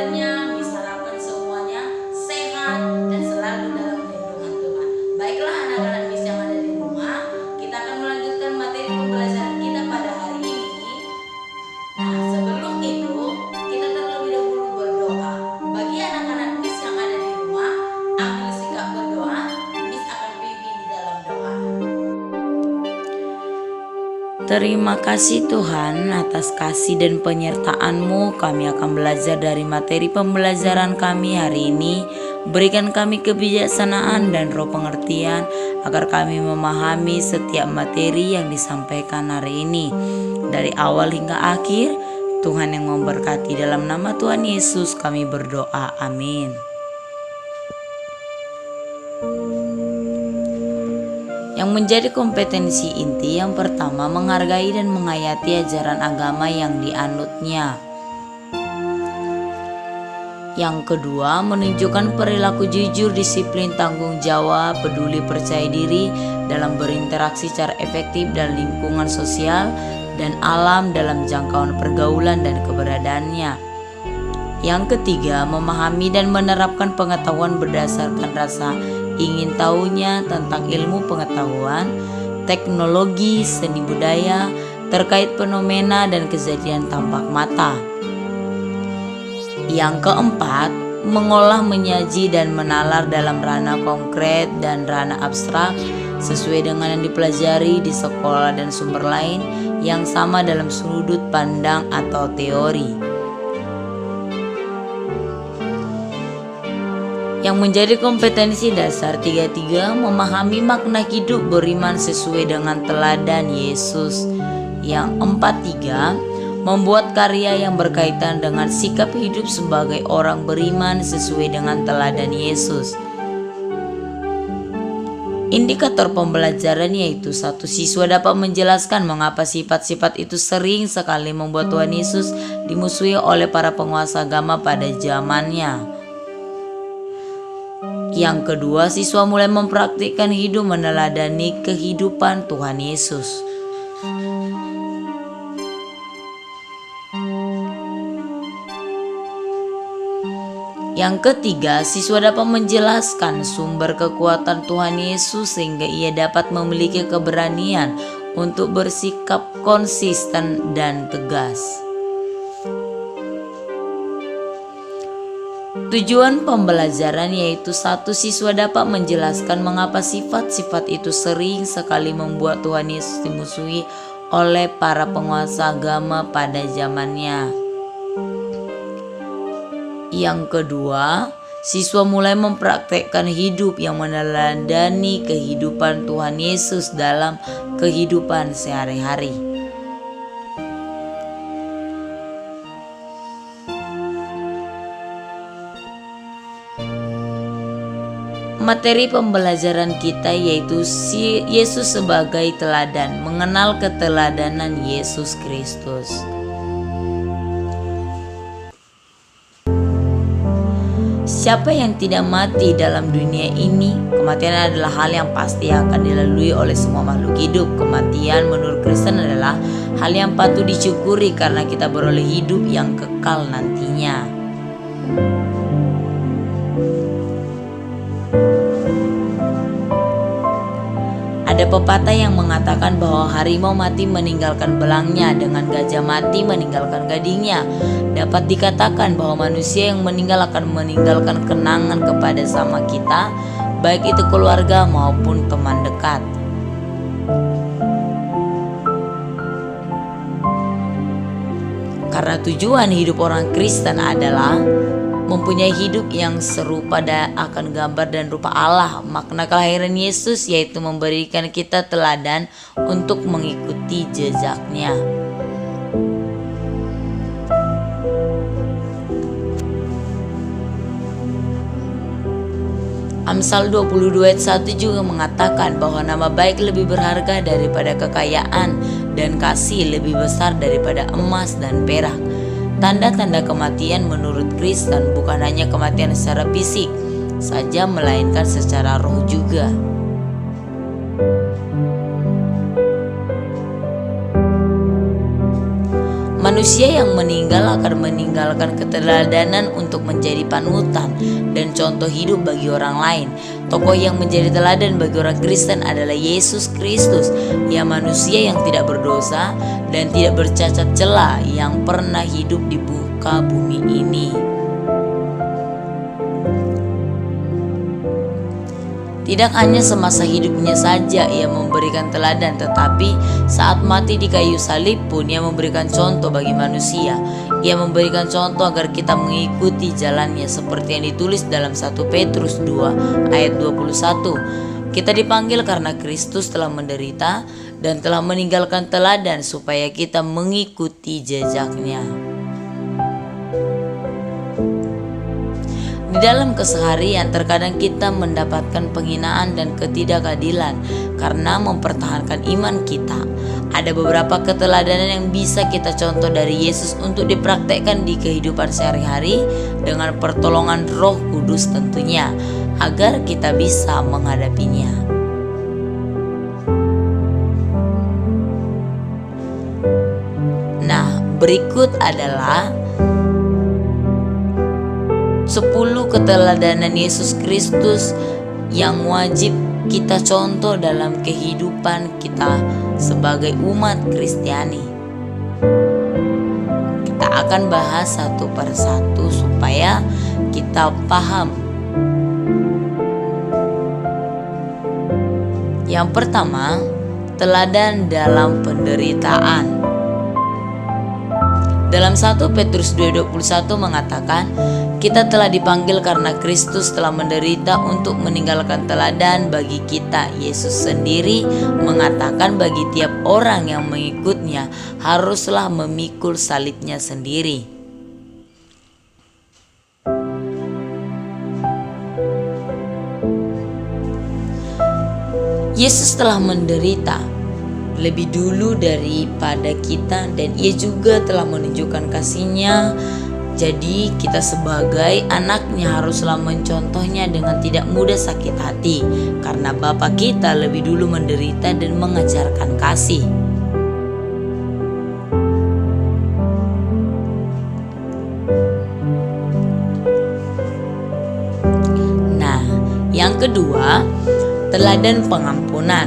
keluarganya, misalkan semuanya sehat dan selalu dalam lindungan Tuhan. Baiklah anak-anak Miss yang ada di rumah, kita akan melanjutkan materi pembelajaran kita pada hari ini. Nah, sebelum itu kita terlebih dahulu berdoa. Bagi anak-anak Miss yang ada di rumah, ambil sikap berdoa. Miss akan pimpin di dalam doa. Terima kasih Tuhan atas kasih dan penyertaan-Mu. Kami akan belajar dari materi pembelajaran kami hari ini. Berikan kami kebijaksanaan dan roh pengertian agar kami memahami setiap materi yang disampaikan hari ini. Dari awal hingga akhir, Tuhan yang memberkati. Dalam nama Tuhan Yesus kami berdoa. Amin. Yang menjadi kompetensi inti yang pertama, menghargai dan menghayati ajaran agama yang dianutnya. Yang kedua, menunjukkan perilaku jujur, disiplin, tanggung jawab, peduli, percaya diri dalam berinteraksi secara efektif dan lingkungan sosial dan alam dalam jangkauan pergaulan dan keberadaannya. Yang ketiga, memahami dan menerapkan pengetahuan berdasarkan rasa ingin tahunya tentang ilmu pengetahuan, teknologi, seni budaya, terkait fenomena dan kejadian tampak mata. Yang keempat, mengolah, menyaji, dan menalar dalam ranah konkret dan ranah abstrak sesuai dengan yang dipelajari di sekolah dan sumber lain yang sama dalam sudut pandang atau teori. Yang menjadi kompetensi dasar 33, memahami makna hidup beriman sesuai dengan teladan Yesus. Yang 43, membuat karya yang berkaitan dengan sikap hidup sebagai orang beriman sesuai dengan teladan Yesus. Indikator pembelajaran yaitu 1. Siswa dapat menjelaskan mengapa sifat-sifat itu sering sekali membuat Tuhan Yesus dimusuhi oleh para penguasa agama pada zamannya. Yang kedua, siswa mulai mempraktikkan hidup meneladani kehidupan Tuhan Yesus. Yang ketiga, siswa dapat menjelaskan sumber kekuatan Tuhan Yesus sehingga ia dapat memiliki keberanian untuk bersikap konsisten dan tegas. Tujuan pembelajaran yaitu 1. Siswa dapat menjelaskan mengapa sifat-sifat itu sering sekali membuat Tuhan Yesus dimusuhi oleh para penguasa agama pada zamannya. Yang kedua, siswa mulai mempraktekkan hidup yang meneladani kehidupan Tuhan Yesus dalam kehidupan sehari-hari. Materi pembelajaran kita yaitu Yesus sebagai teladan, mengenal keteladanan Yesus Kristus. Siapa yang tidak mati dalam dunia ini? Kematian adalah hal yang pasti akan dilalui oleh semua makhluk hidup. Kematian menurut Kristen adalah hal yang patut disyukuri karena kita beroleh hidup yang kekal nantinya. Ada pepatah yang mengatakan bahwa harimau mati meninggalkan belangnya, dengan gajah mati meninggalkan gadingnya. Dapat dikatakan bahwa manusia yang meninggal akan meninggalkan kenangan kepada sama kita, baik itu keluarga maupun teman dekat. Karena tujuan hidup orang Kristen adalah mempunyai hidup yang serupa akan gambar dan rupa Allah. Makna kelahiran Yesus yaitu memberikan kita teladan untuk mengikuti jejaknya. Amsal 22 ayat 1 juga mengatakan bahwa nama baik lebih berharga daripada kekayaan dan kasih lebih besar daripada emas dan perak. Tanda-tanda kematian menurut Kristen bukan hanya kematian secara fisik saja, melainkan secara roh juga. Manusia yang meninggal akan meninggalkan keteladanan untuk menjadi panutan dan contoh hidup bagi orang lain. Tokoh yang menjadi teladan bagi orang Kristen adalah Yesus Kristus, yang manusia yang tidak berdosa dan tidak bercacat celah yang pernah hidup di muka bumi ini. Tidak hanya semasa hidupnya saja ia memberikan teladan, tetapi saat mati di kayu salib pun ia memberikan contoh bagi manusia. Ia memberikan contoh agar kita mengikuti jalannya seperti yang ditulis dalam 1 Petrus 2 ayat 21. Kita dipanggil karena Kristus telah menderita dan telah meninggalkan teladan supaya kita mengikuti jejaknya. Di dalam keseharian terkadang kita mendapatkan penghinaan dan ketidakadilan karena mempertahankan iman kita. Ada beberapa keteladanan yang bisa kita contoh dari Yesus untuk dipraktekkan di kehidupan sehari-hari dengan pertolongan Roh Kudus tentunya, agar kita bisa menghadapinya. Nah, berikut adalah 10 keteladanan Yesus Kristus yang wajib kita contoh dalam kehidupan kita sebagai umat Kristiani. Kita akan bahas satu per satu supaya kita paham. Yang pertama, teladan dalam penderitaan. Dalam 1 Petrus 2:21 mengatakan, kita telah dipanggil karena Kristus telah menderita untuk meninggalkan teladan bagi kita. Yesus sendiri mengatakan bagi tiap orang yang mengikutnya haruslah memikul salibnya sendiri. Yesus telah menderita lebih dulu daripada kita dan ia juga telah menunjukkan kasih-Nya. Jadi kita sebagai anaknya haruslah mencontohnya dengan tidak mudah sakit hati, karena Bapa kita lebih dulu menderita dan mengajarkan kasih. Nah, yang kedua, teladan pengampunan.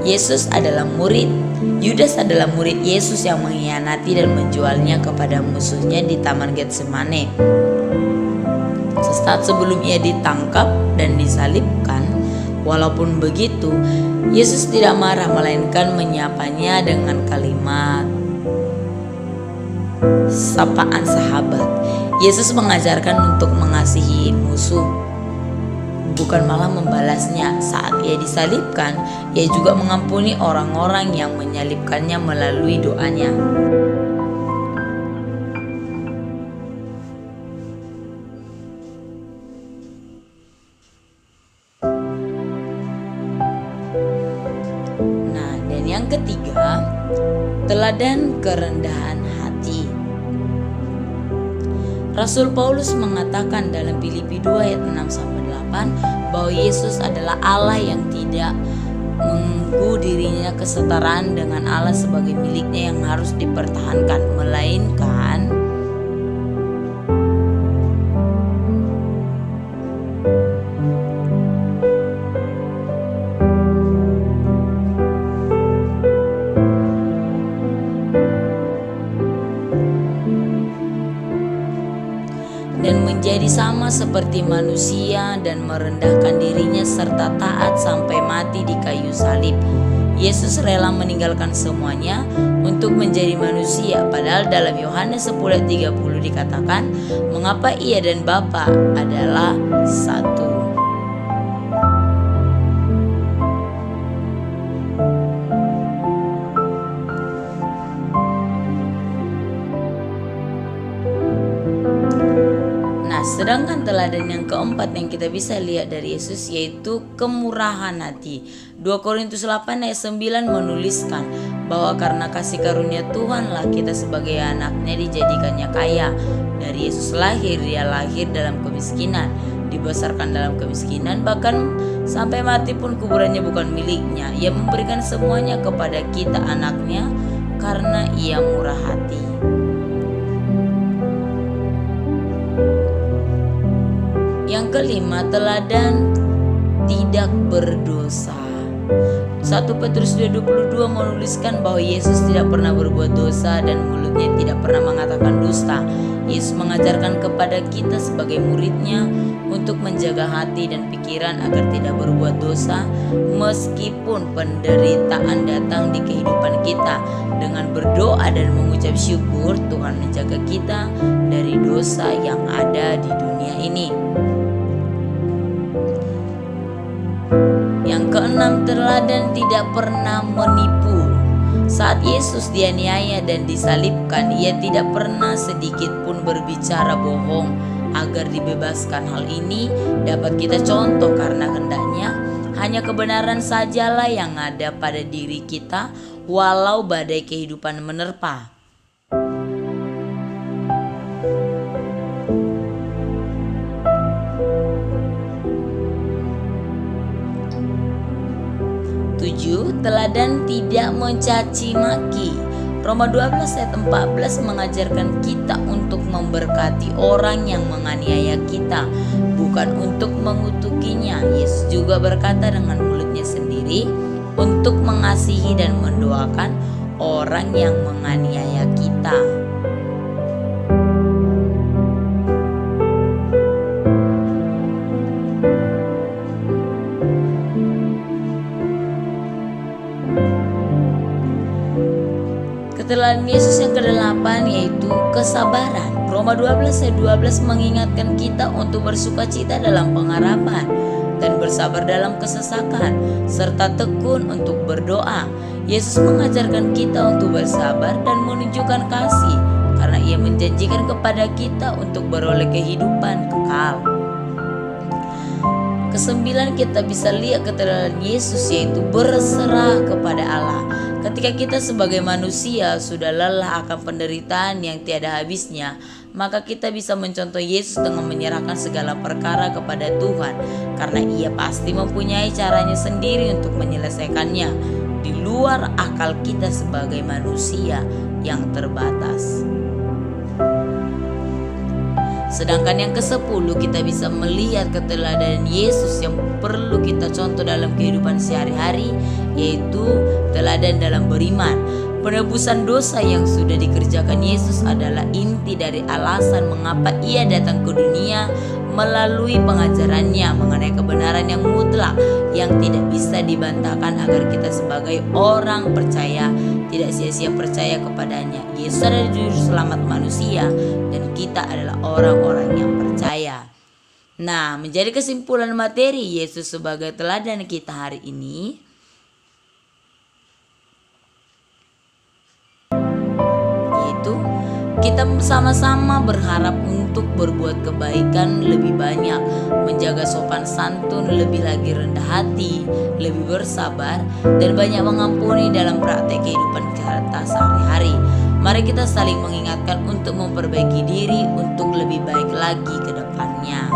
Yesus adalah murid. Yudas adalah murid Yesus yang mengkhianati dan menjualnya kepada musuhnya di Taman Getsemane. Sesaat sebelum ia ditangkap dan disalibkan, walaupun begitu, Yesus tidak marah melainkan menyapanya dengan kalimat sapaan sahabat. Yesus mengajarkan untuk mengasihi musuh, bukan malah membalasnya. Saat ia disalibkan, ia juga mengampuni orang-orang yang menyalibkannya melalui doanya. Nah, dan yang ketiga, teladan kerendahan hati. Rasul Paulus mengatakan dalam Filipi 2 ayat 6-8 bahwa Yesus adalah Allah yang tidak mengganggu dirinya kesetaraan dengan Allah sebagai miliknya yang harus dipertahankan, melainkan dan menjadi sama seperti manusia dan merendahkan dirinya serta taat sampai mati di kayu salib. Yesus rela meninggalkan semuanya untuk menjadi manusia. Padahal dalam Yohanes 10 ayat 30 dikatakan, mengapa ia dan Bapa adalah satu. Sedangkan teladan yang keempat yang kita bisa lihat dari Yesus yaitu kemurahan hati. 2 Korintus 8 ayat 9 menuliskan bahwa karena kasih karunia Tuhanlah kita sebagai anaknya dijadikannya kaya. Dari Yesus lahir, dia lahir dalam kemiskinan, dibesarkan dalam kemiskinan, bahkan sampai mati pun kuburannya bukan miliknya. Ia memberikan semuanya kepada kita anaknya karena ia murah hati. Yang kelima, teladan tidak berdosa. 1 Petrus 2:22 menuliskan bahwa Yesus tidak pernah berbuat dosa dan mulutnya tidak pernah mengatakan dusta. Yesus mengajarkan kepada kita sebagai muridnya untuk menjaga hati dan pikiran agar tidak berbuat dosa meskipun penderitaan datang di kehidupan kita. Dengan berdoa dan mengucap syukur, Tuhan menjaga kita dari dosa yang ada di dunia ini. Yang keenam, teladan tidak pernah menipu. Saat Yesus dianiaya dan disalibkan, ia tidak pernah sedikit pun berbicara bohong agar dibebaskan. Hal ini dapat kita contoh karena hendaknya hanya kebenaran sajalah yang ada pada diri kita walau badai kehidupan menerpa. Teladan tidak mencaci maki. Roma 12 ayat 14 mengajarkan kita untuk memberkati orang yang menganiaya kita, bukan untuk mengutukinya. Yesus juga berkata dengan mulutnya sendiri untuk mengasihi dan mendoakan orang yang menganiaya kita. Teladan Yesus yang ke-8 yaitu kesabaran. Roma 12 ayat 12 mengingatkan kita untuk bersukacita dalam pengharapan dan bersabar dalam kesesakan serta tekun untuk berdoa. Yesus mengajarkan kita untuk bersabar dan menunjukkan kasih karena ia menjanjikan kepada kita untuk beroleh kehidupan kekal. Kesembilan, kita bisa lihat keteladanan Yesus yaitu berserah kepada Allah. Ketika kita sebagai manusia sudah lelah akan penderitaan yang tiada habisnya, maka kita bisa mencontoh Yesus dengan menyerahkan segala perkara kepada Tuhan, karena ia pasti mempunyai caranya sendiri untuk menyelesaikannya di luar akal kita sebagai manusia yang terbatas. Sedangkan yang ke-10, kita bisa melihat keteladanan Yesus yang perlu kita contoh dalam kehidupan sehari-hari, yaitu teladan dalam beriman. Penebusan dosa yang sudah dikerjakan Yesus adalah inti dari alasan mengapa ia datang ke dunia melalui pengajarannya mengenai kebenaran yang mutlak yang tidak bisa dibantahkan, agar kita sebagai orang percaya tidak sia-sia percaya kepadanya. Yesus adalah juru selamat manusia dan kita adalah orang-orang yang percaya. Nah, menjadi kesimpulan materi Yesus sebagai teladan kita hari ini, yaitu kita sama-sama berharap untuk berbuat kebaikan lebih banyak, menjaga sopan santun, lebih lagi rendah hati, lebih bersabar, dan banyak mengampuni dalam praktek kehidupan kita sehari-hari. Mari kita saling mengingatkan untuk memperbaiki diri untuk lebih baik lagi ke depannya.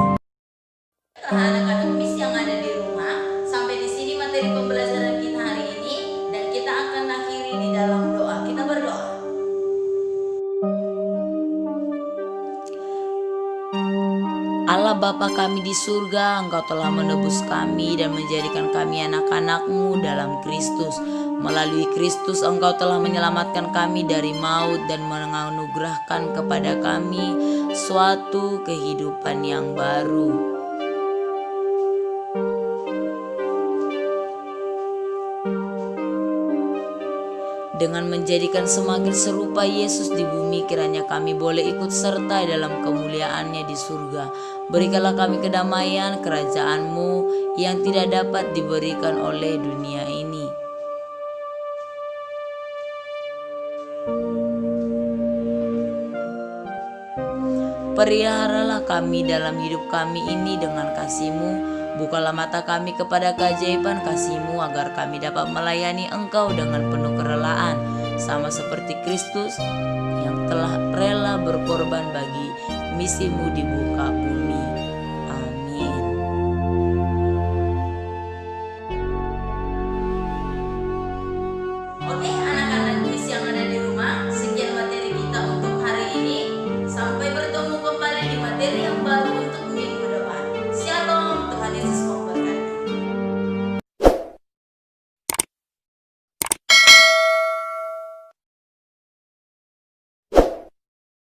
Anak-anak Miss yang ada di rumah, sampai di sini materi pembelajaran kita hari ini, dan kita akan akhiri di dalam doa. Kita berdoa. Allah Bapa kami di surga, Engkau telah menebus kami dan menjadikan kami anak-anak-Mu dalam Kristus. Melalui Kristus Engkau telah menyelamatkan kami dari maut dan menganugerahkan kepada kami suatu kehidupan yang baru. Dengan menjadikan semakin serupa Yesus di bumi, kiranya kami boleh ikut serta dalam kemuliaan-Nya di surga. Berikanlah kami kedamaian kerajaan-Mu yang tidak dapat diberikan oleh dunia ini. Peliharalah kami dalam hidup kami ini dengan kasih-Mu. Bukalah mata kami kepada keajaiban kasih-Mu agar kami dapat melayani Engkau dengan penuh kerelaan, sama seperti Kristus yang telah rela berkorban bagi misi-Mu di muka bumi. Amin. Oke, anak-anak Miss yang ada di rumah, sekian materi kita untuk hari ini. Sampai bertemu kembali di materi yang baru